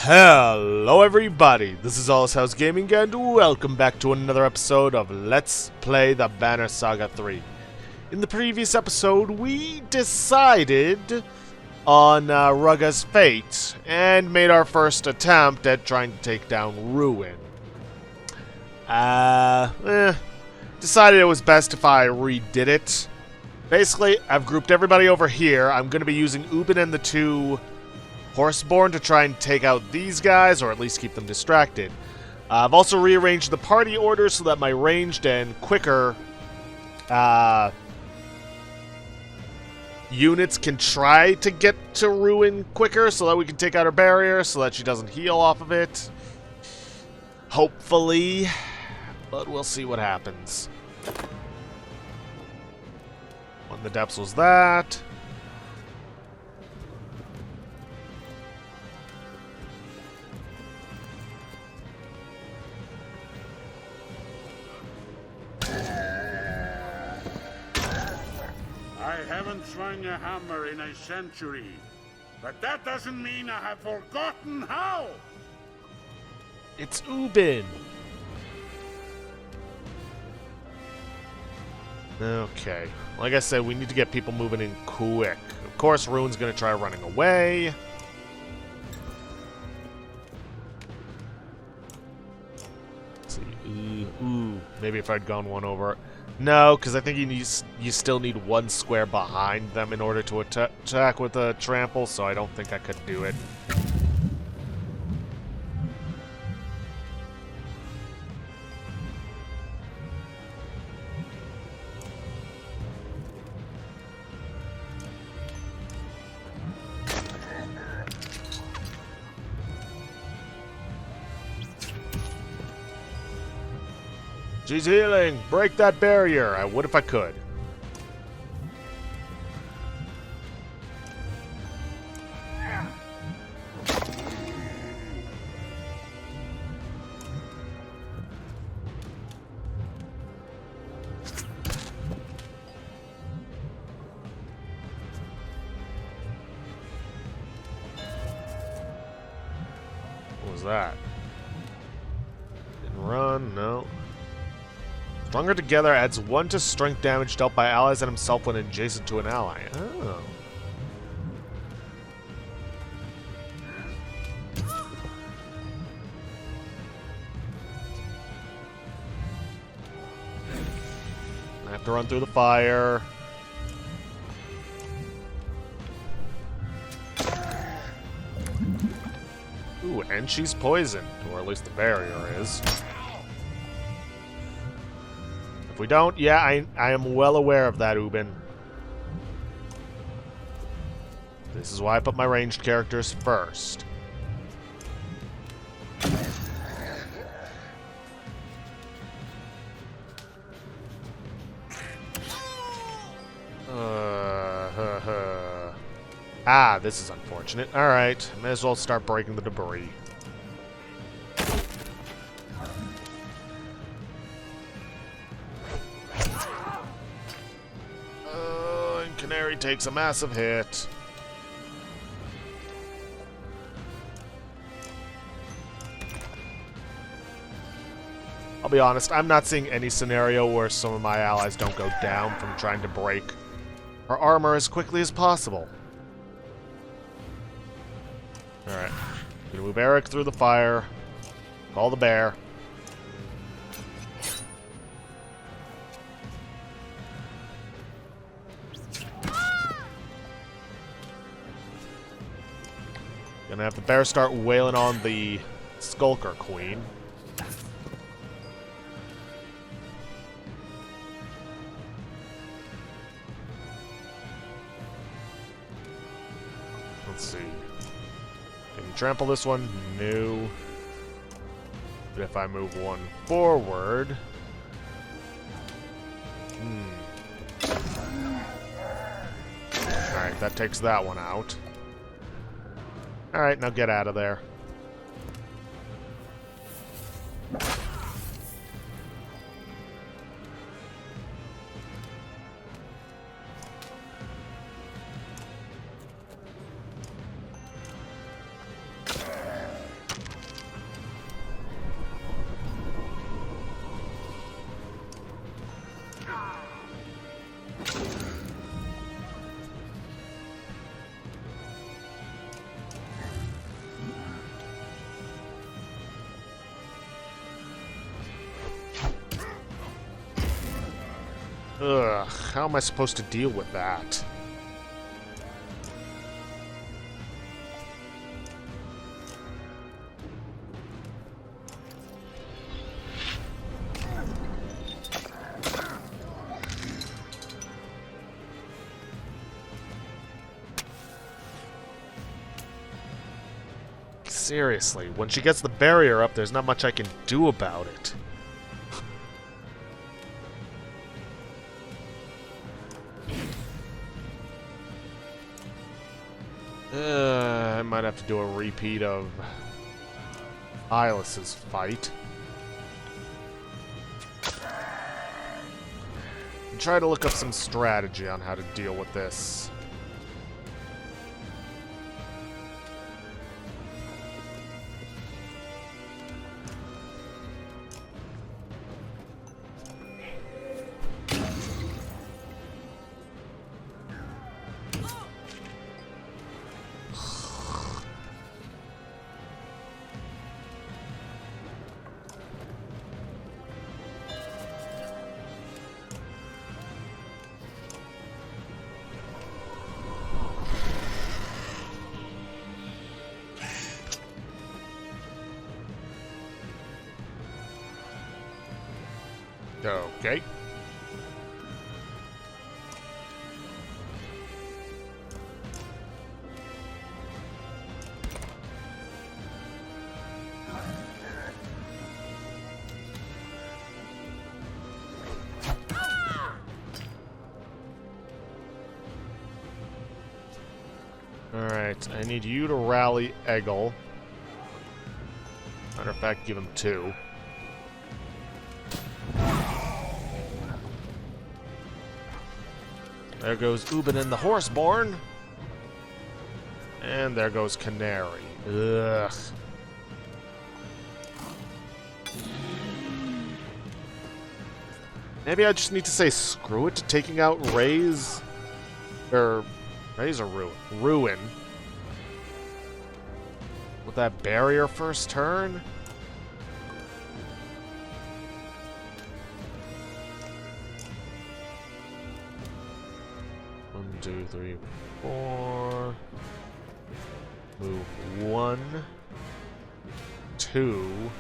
Hello everybody, this is House Gaming and welcome back to another episode of Let's Play the Banner Saga 3. In the previous episode, we decided on Rugga's fate and made our first attempt at trying to take down Ruin. Decided it was best if I redid it. Basically, I've grouped everybody over here. I'm going to be using Ubin and the two Horseborn to try and take out these guys, or at least keep them distracted. I've also rearranged the party order so that my ranged and quicker units can try to get to Ruin quicker so that we can take out her barrier so that she doesn't heal off of it. Hopefully. But we'll see what happens. One of the depths was that. I haven't swung a hammer in a century, but that doesn't mean I have forgotten how! It's Ubin! Okay. Like I said, we need to get people moving in quick. Of course, Ruin's gonna try running away. Let's see. Ooh. Maybe if I'd gone one over. No, because I think you still need one square behind them in order to attack with a trample, so I don't think I could do it. She's healing! Break that barrier! I would if I could. What was that? Didn't run, no. Stronger together adds 1 to strength damage dealt by allies and himself when adjacent to an ally. Oh. I have to run through the fire. Ooh, and she's poisoned. Or at least the barrier is. If we don't, yeah, I am well aware of that, Ubin. This is why I put my ranged characters first. Ah, this is unfortunate. Alright, may as well start breaking the debris. Canary takes a massive hit. I'll be honest, I'm not seeing any scenario where some of my allies don't go down from trying to break her armor as quickly as possible. Alright. Gonna move Eric through the fire. Call the bear. Gonna have the bear start wailing on the Skulker Queen. Let's see. Can you trample this one? No. But if I move one forward... Alright, that takes that one out. Alright, now get out of there. Ugh, how am I supposed to deal with that? Seriously, when she gets the barrier up, there's not much I can do about it. I might have to do a repeat of Hylas's fight. And try to look up some strategy on how to deal with this. Okay. Alright, I need you to rally Eggle. Matter of fact, give him 2. There goes Ubin the Horseborn. And there goes Canary. Ugh. Maybe I just need to say screw it to taking out Raze. Or Raze or Ruin? Ruin. With that barrier first turn? 1, 2, 3, 4. Move 1, 2,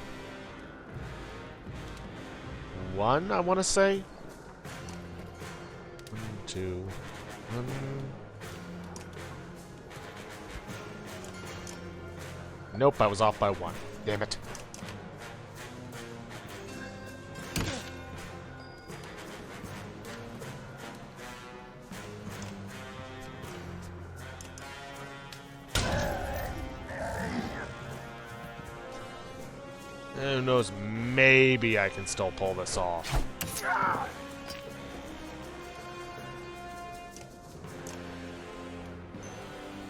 1, I want to say. 1, 2, 1. Nope, I was off by 1. Damn it. Who knows, maybe I can still pull this off.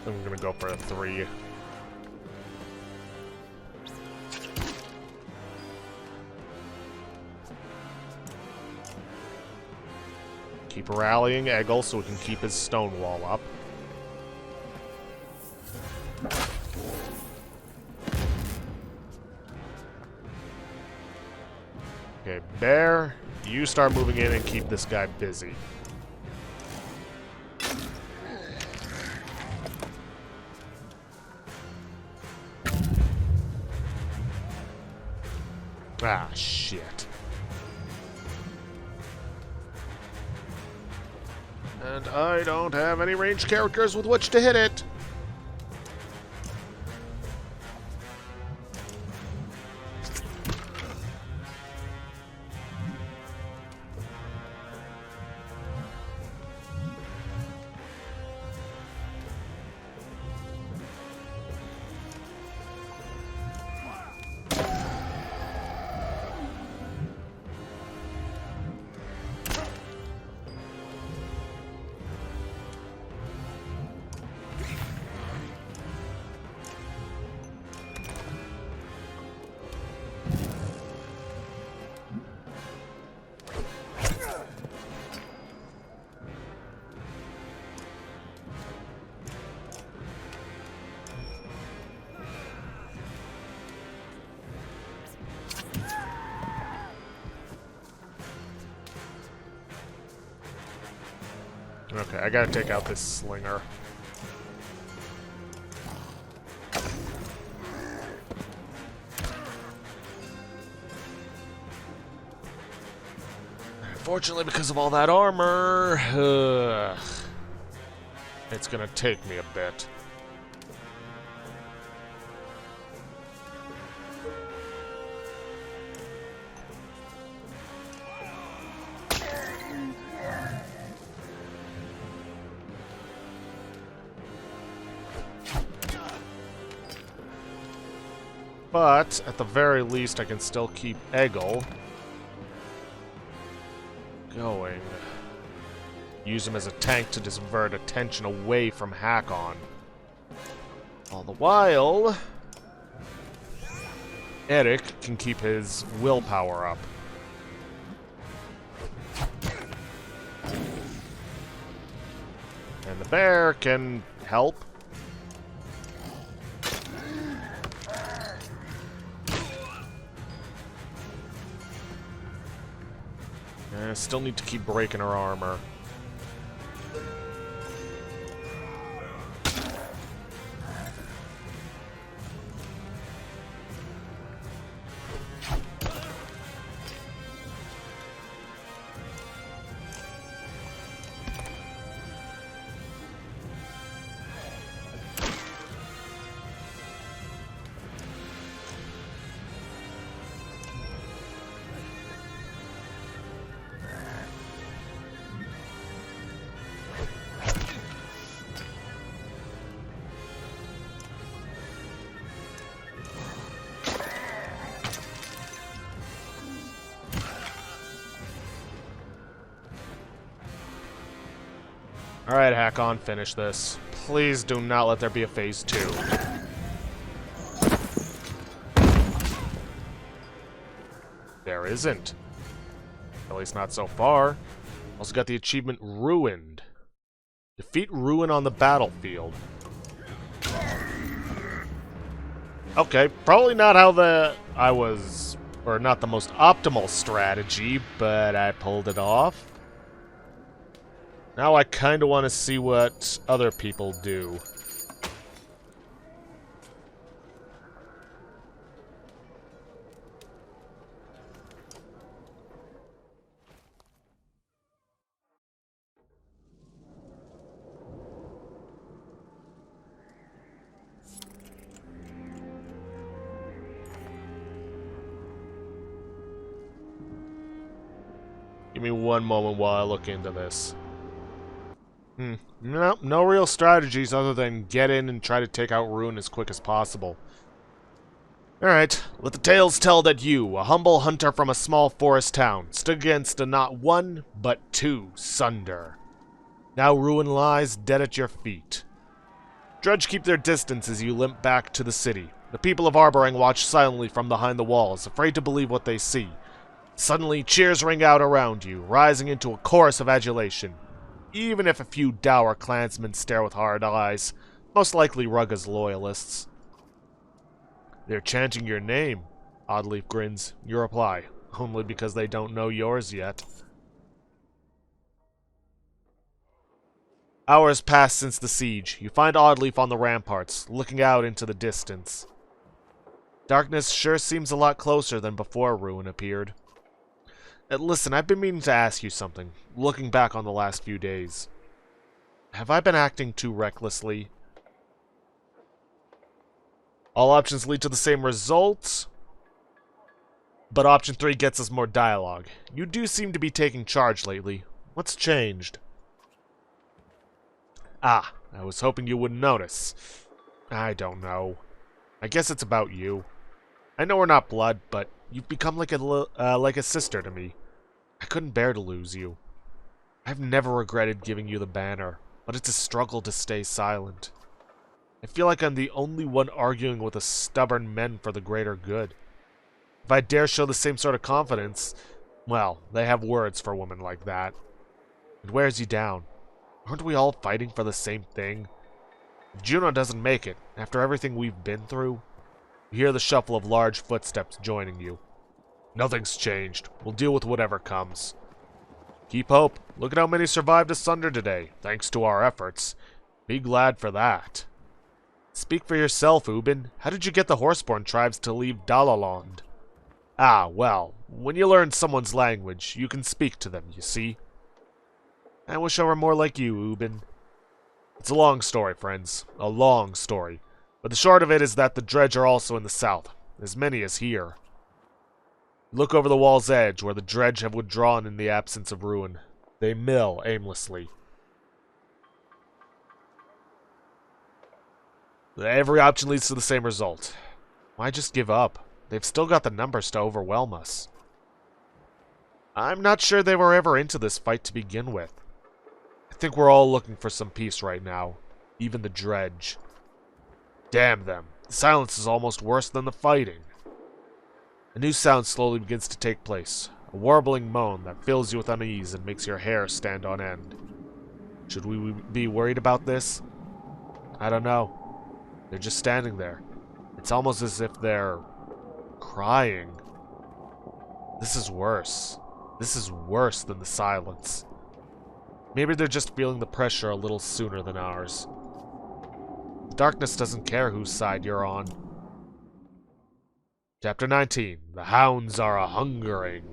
I'm gonna go for a 3. Keep rallying Eggle so we can keep his stone wall up. Okay, Bear, you start moving in and keep this guy busy. Ah, shit. And I don't have any ranged characters with which to hit it. Okay, I gotta take out this slinger. Unfortunately, because of all that armor, it's gonna take me a bit. But, at the very least, I can still keep Eggle going. Use him as a tank to divert attention away from Hakon. All the while, Eric can keep his willpower up. And the bear can help. I still need to keep breaking her armor. Alright, Hakon, finish this. Please do not let there be a phase 2. There isn't. At least not so far. Also got the achievement Ruined. Defeat Ruin on the battlefield. Okay, probably not how not the most optimal strategy, but I pulled it off. Now I kinda want to see what other people do. Give me one moment while I look into this. No real strategies other than get in and try to take out Ruin as quick as possible. Alright, let the tales tell that you, a humble hunter from a small forest town, stood against a not one, but two Sunder. Now Ruin lies dead at your feet. Drudge keep their distance as you limp back to the city. The people of Arborang watch silently from behind the walls, afraid to believe what they see. Suddenly, cheers ring out around you, rising into a chorus of adulation. Even if a few dour clansmen stare with hard eyes, most likely Rugga's loyalists. They're chanting your name, Oddleaf grins. You reply, only because they don't know yours yet. Hours pass since the siege. You find Oddleaf on the ramparts, looking out into the distance. Darkness sure seems a lot closer than before Ruin appeared. Listen, I've been meaning to ask you something, looking back on the last few days. Have I been acting too recklessly? All options lead to the same results, but option 3 gets us more dialogue. You do seem to be taking charge lately. What's changed? Ah, I was hoping you wouldn't notice. I don't know. I guess it's about you. I know we're not blood, but you've become like a sister to me. I couldn't bear to lose you. I've never regretted giving you the banner, but it's a struggle to stay silent. I feel like I'm the only one arguing with the stubborn men for the greater good. If I dare show the same sort of confidence, well, they have words for women like that. It wears you down. Aren't we all fighting for the same thing? If Juno doesn't make it, after everything we've been through, you hear the shuffle of large footsteps joining you. Nothing's changed. We'll deal with whatever comes. Keep hope. Look at how many survived asunder today, thanks to our efforts. Be glad for that. Speak for yourself, Ubin. How did you get the Horseborn tribes to leave Dalaland? Ah, well, when you learn someone's language, you can speak to them, you see. I wish I were more like you, Ubin. It's a long story, friends. A long story. But the short of it is that the Dredge are also in the south. As many as here. Look over the wall's edge, where the Dredge have withdrawn in the absence of ruin. They mill aimlessly. Every option leads to the same result. Why just give up? They've still got the numbers to overwhelm us. I'm not sure they were ever into this fight to begin with. I think we're all looking for some peace right now. Even the Dredge. Damn them. The silence is almost worse than the fighting. A new sound slowly begins to take place. A warbling moan that fills you with unease and makes your hair stand on end. Should we be worried about this? I don't know. They're just standing there. It's almost as if they're crying. This is worse. This is worse than the silence. Maybe they're just feeling the pressure a little sooner than ours. The darkness doesn't care whose side you're on. Chapter 19. The hounds are a-hungering.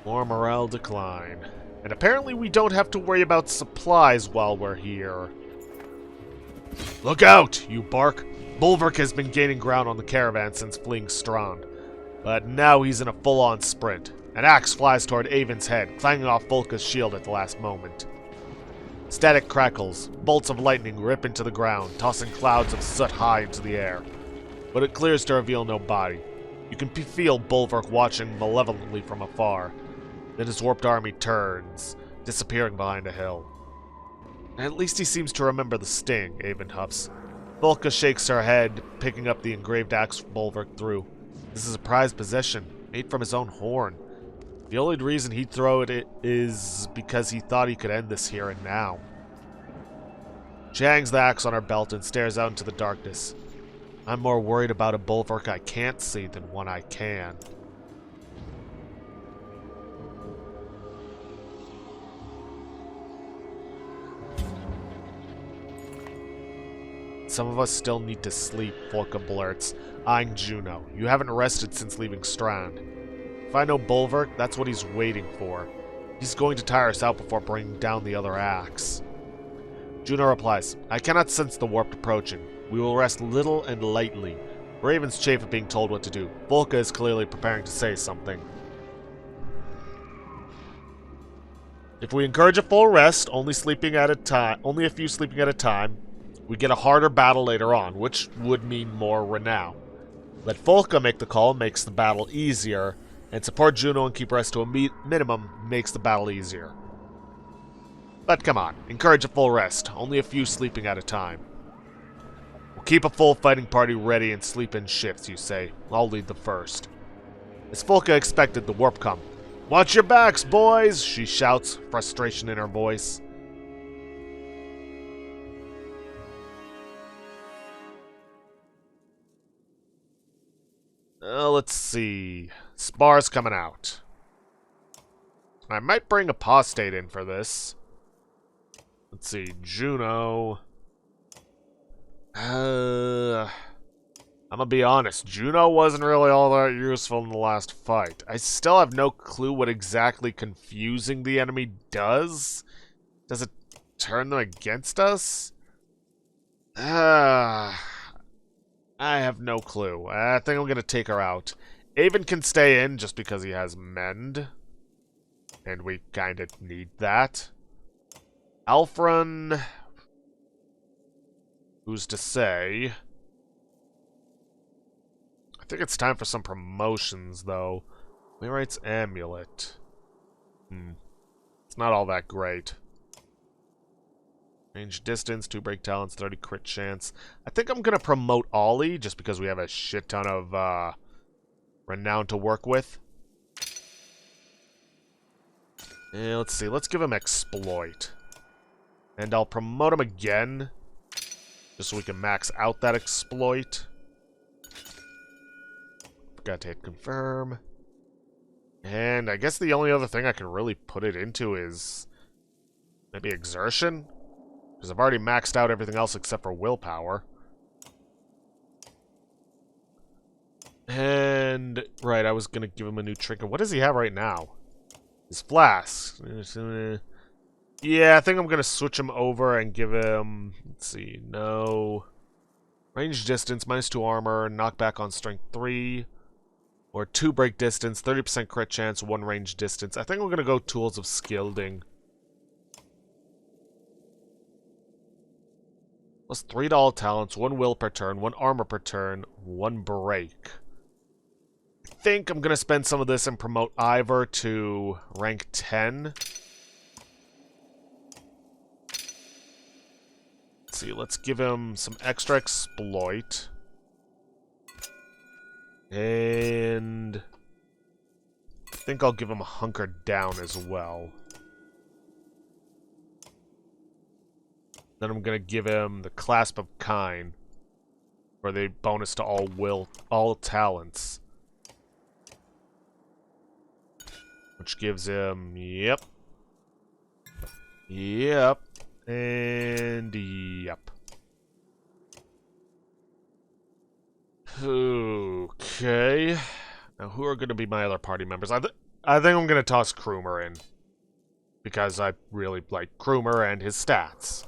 More morale decline. And apparently we don't have to worry about supplies while we're here. Look out, you bark! Bolverk has been gaining ground on the caravan since fleeing Strand. But now he's in a full-on sprint. An axe flies toward Avon's head, clanging off Volka's shield at the last moment. Static crackles. Bolts of lightning rip into the ground, tossing clouds of soot high into the air. But it clears to reveal no body. You can feel Bolverk watching malevolently from afar. Then his warped army turns, disappearing behind a hill. At least he seems to remember the sting, Avon huffs. Volka shakes her head, picking up the engraved axe Bolverk threw. This is a prized possession, made from his own horn. The only reason he'd throw it is because he thought he could end this here and now. She hangs the axe on her belt and stares out into the darkness. I'm more worried about a Bolverk I can't see than one I can. Some of us still need to sleep, Volka blurts, eyeing Juno. You haven't rested since leaving Strand. If I know Bolverk, that's what he's waiting for. He's going to tire us out before bringing down the other axe. Juno replies, I cannot sense the warp approaching. We will rest little and lightly. Raven's chafe at being told what to do. Volka is clearly preparing to say something. If we encourage a full rest, only a few sleeping at a time, we get a harder battle later on, which would mean more renown. Let Volka make the call makes the battle easier, and support Juno and keep rest to a minimum makes the battle easier. But come on, encourage a full rest, only a few sleeping at a time. We'll keep a full fighting party ready and sleep in shifts, you say. I'll lead the first. As Volka expected, the warp come. Watch your backs, boys, she shouts, frustration in her voice. Let's see. Spar's coming out. I might bring Apostate in for this. Let's see. Juno. I'm gonna be honest. Juno wasn't really all that useful in the last fight. I still have no clue what exactly confusing the enemy does. Does it turn them against us? I have no clue. I think I'm going to take her out. Avon can stay in just because he has Mend. And we kind of need that. Alfred... Who's to say? I think it's time for some promotions, though. Wayright's Amulet. It's not all that great. Range distance, 2 break talents, 30 crit chance. I think I'm going to promote Ollie, just because we have a shit ton of renown to work with. And let's see, let's give him exploit. And I'll promote him again, just so we can max out that exploit. Forgot to hit confirm. And I guess the only other thing I can really put it into is maybe exertion. Because I've already maxed out everything else except for willpower. And, right, I was going to give him a new trinket. What does he have right now? His flask. Yeah, I think I'm going to switch him over and give him, let's see, no. Range distance, -2 armor, knockback on strength 3. Or 2 break distance, 30% crit chance, 1 range distance. I think we're going to go Tools of Skilding. Plus 3 to all talents, 1 will per turn, 1 armor per turn, 1 break. I think I'm going to spend some of this and promote Ivor to rank 10. Let's see, let's give him some extra exploit. And I think I'll give him a hunker down as well. Then I'm gonna give him the Clasp of Kine for the bonus to all talents. Which gives him, yep, and yep. Okay. Now, who are going to be my other party members? I think I'm going to toss Krumer in. Because I really like Krumer and his stats.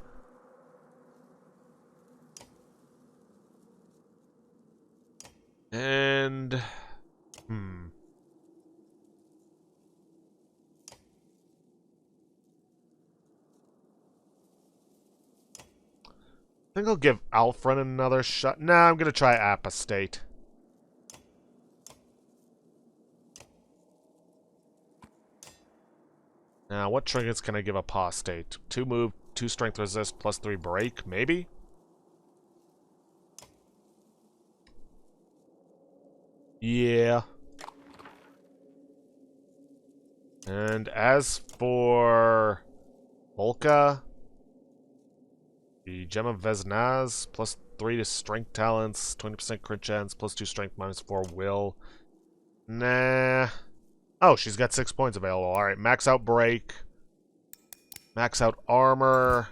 And... I think I'll give Alfred another shot. Nah, I'm going to try Apostate. Now, what trinkets can I give Apostate? 2 move, 2 strength resist, plus 3 break, maybe? Yeah. And as for Volka, the Gem of Vesnaz, plus 3 to strength talents, 20% crit chance, plus 2 strength, -4 will. Nah. Oh, she's got 6 points available. Alright, max out break. Max out armor.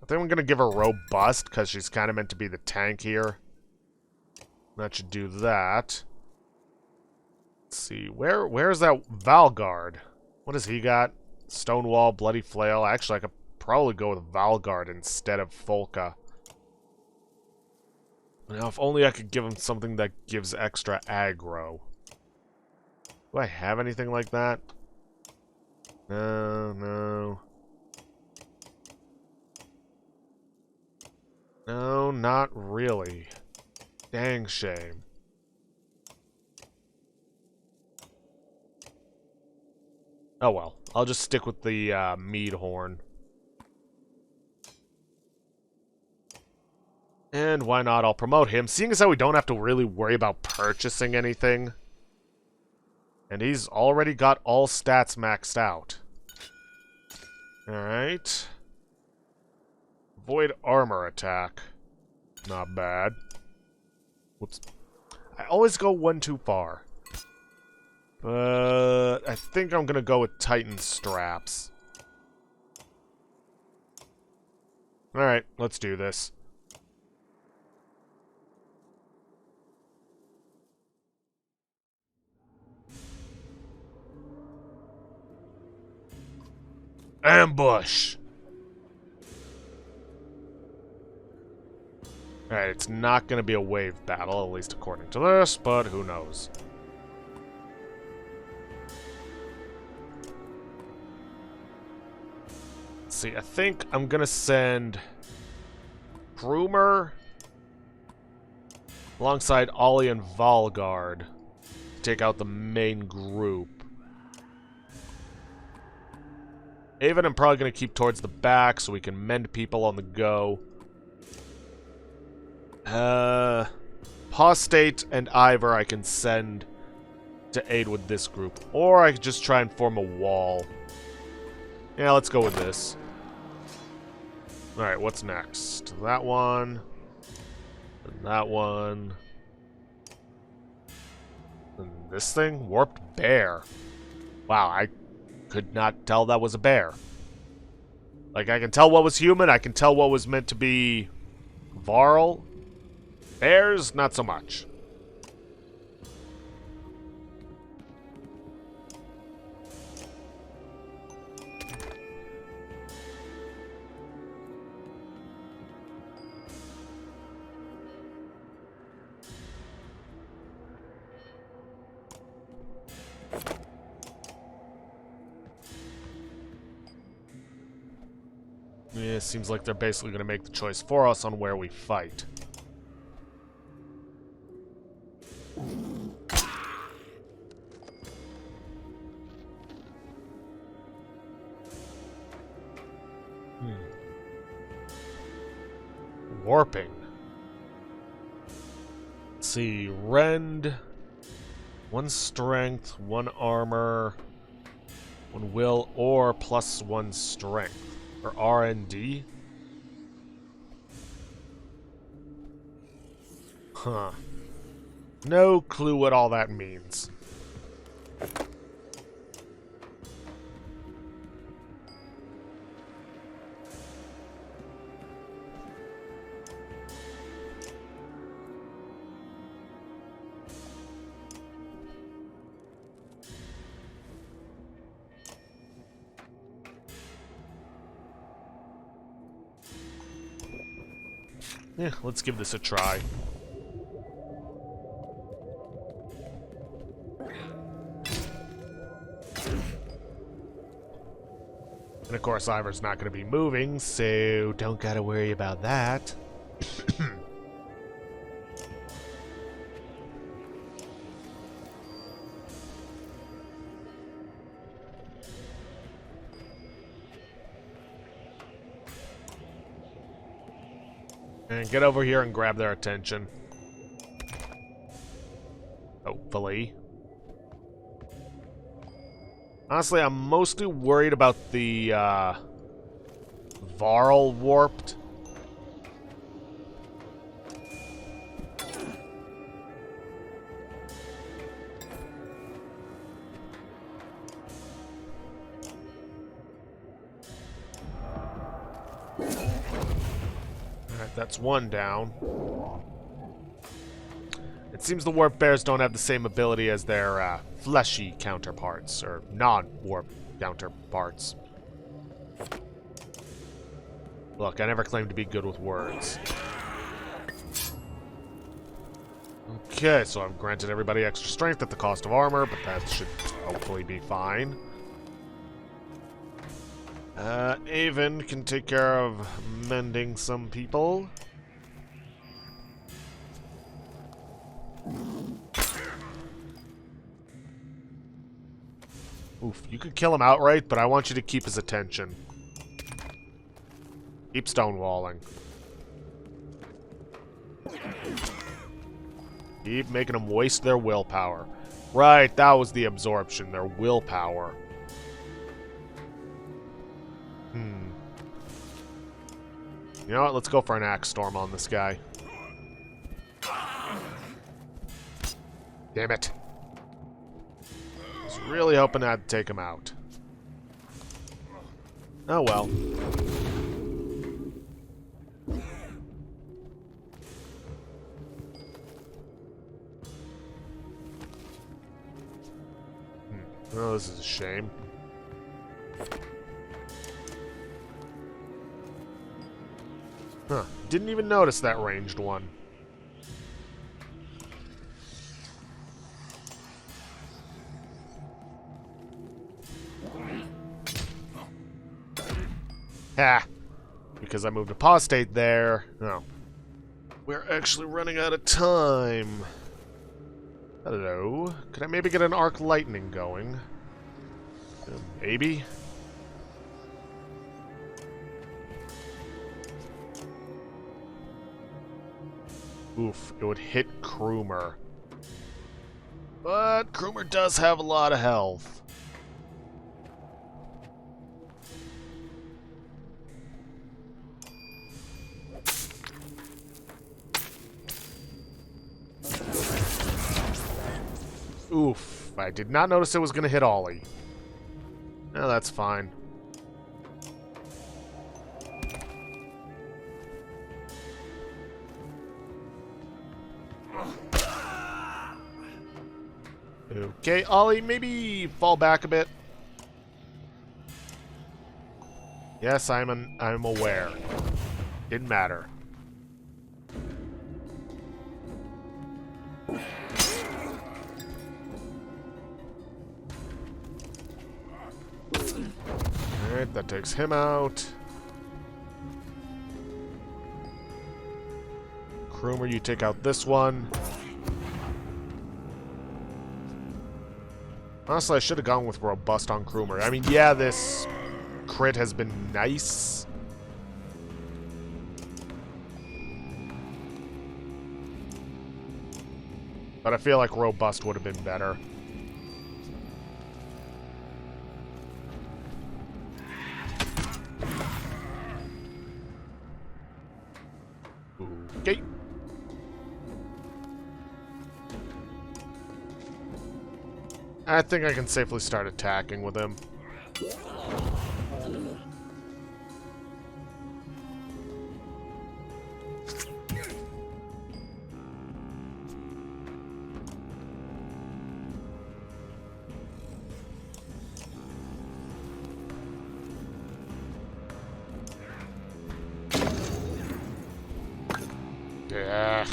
I think I'm going to give her robust, because she's kind of meant to be the tank here. That should do that. Let's see, where's that Valgard? What has he got? Stonewall, Bloody Flail. Actually, I could probably go with Valgard instead of Folka. Now, if only I could give him something that gives extra aggro. Do I have anything like that? No. No, not really. Dang shame. Oh well, I'll just stick with the mead horn. And why not, I'll promote him, seeing as how we don't have to really worry about purchasing anything. And he's already got all stats maxed out. Alright. Void armor attack. Not bad. Whoops. I always go one too far. But I think I'm gonna go with Titan straps. Alright, let's do this. Ambush! Alright, it's not going to be a wave battle, at least according to this, but who knows. Let's see, I think I'm going to send Krumer alongside Ollie and Valgard to take out the main group. Avon, I'm probably going to keep towards the back so we can mend people on the go. Apostate and Ivor I can send to aid with this group. Or I could just try and form a wall. Yeah, let's go with this. Alright, what's next? That one. And that one. And this thing? Warped bear. Wow, I could not tell that was a bear. Like, I can tell what was human, I can tell what was meant to be Varl. Bears, not so much. Yeah, it seems like they're basically going to make the choice for us on where we fight. Warping. Let's see, rend, 1 strength, 1 armor, 1 will, or +1 strength. Or RND? Huh. No clue what all that means. Yeah, let's give this a try. And of course, Ivor's not going to be moving, so don't gotta worry about that. And get over here and grab their attention. Hopefully. Honestly, I'm mostly worried about the, Varl warped. Alright, that's 1 down. It seems the warp bears don't have the same ability as their fleshy counterparts, or non-warp counterparts. Look, I never claimed to be good with words. Okay, so I've granted everybody extra strength at the cost of armor, but that should hopefully be fine. Avon can take care of mending some people. Oof, you could kill him outright, but I want you to keep his attention. Keep stonewalling. Keep making them waste their willpower. Right, that was the absorption, their willpower. You know what, let's go for an axe storm on this guy. Damn it. I was really hoping I'd take him out. Oh well. Oh, this is a shame. Huh. Didn't even notice that ranged one. Ha! Because I moved apostate there. No. We're actually running out of time. Hello. Could I maybe get an arc lightning going? Maybe? Oof, it would hit Krumer. But Krumer does have a lot of health. Oof, I did not notice it was going to hit Ollie. No, that's fine. Okay, Ollie, maybe fall back a bit. Yes, I'm aware. Didn't matter. Alright, that takes him out. Krumer, you take out this one. Honestly, I should have gone with Robust on Krumer. I mean, yeah, this crit has been nice. But I feel like Robust would have been better. Okay. I think I can safely start attacking with him. Yeah.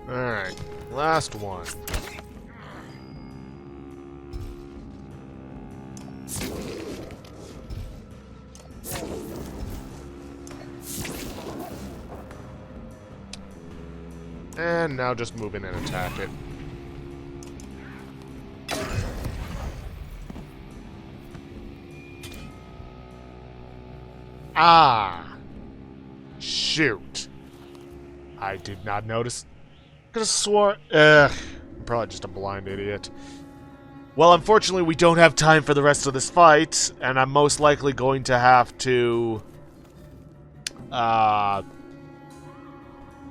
Alright, last one. And now just move in and attack it. Ah! Shoot. I did not notice. Could have swore. I'm probably just a blind idiot. Well, unfortunately, we don't have time for the rest of this fight, and I'm most likely going to have to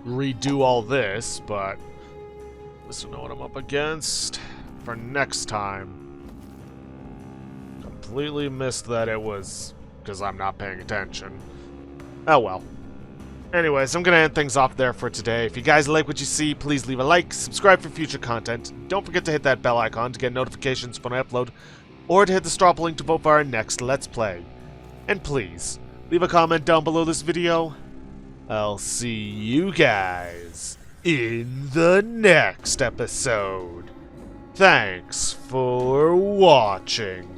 redo all this, but at least I know what I'm up against for next time. Completely missed that it was because I'm not paying attention. Oh well. Anyways, I'm going to end things off there for today. If you guys like what you see, please leave a like, subscribe for future content. Don't forget to hit that bell icon to get notifications when I upload, or to hit the stop link to vote for our next Let's Play. And please, leave a comment down below this video. I'll see you guys in the next episode. Thanks for watching.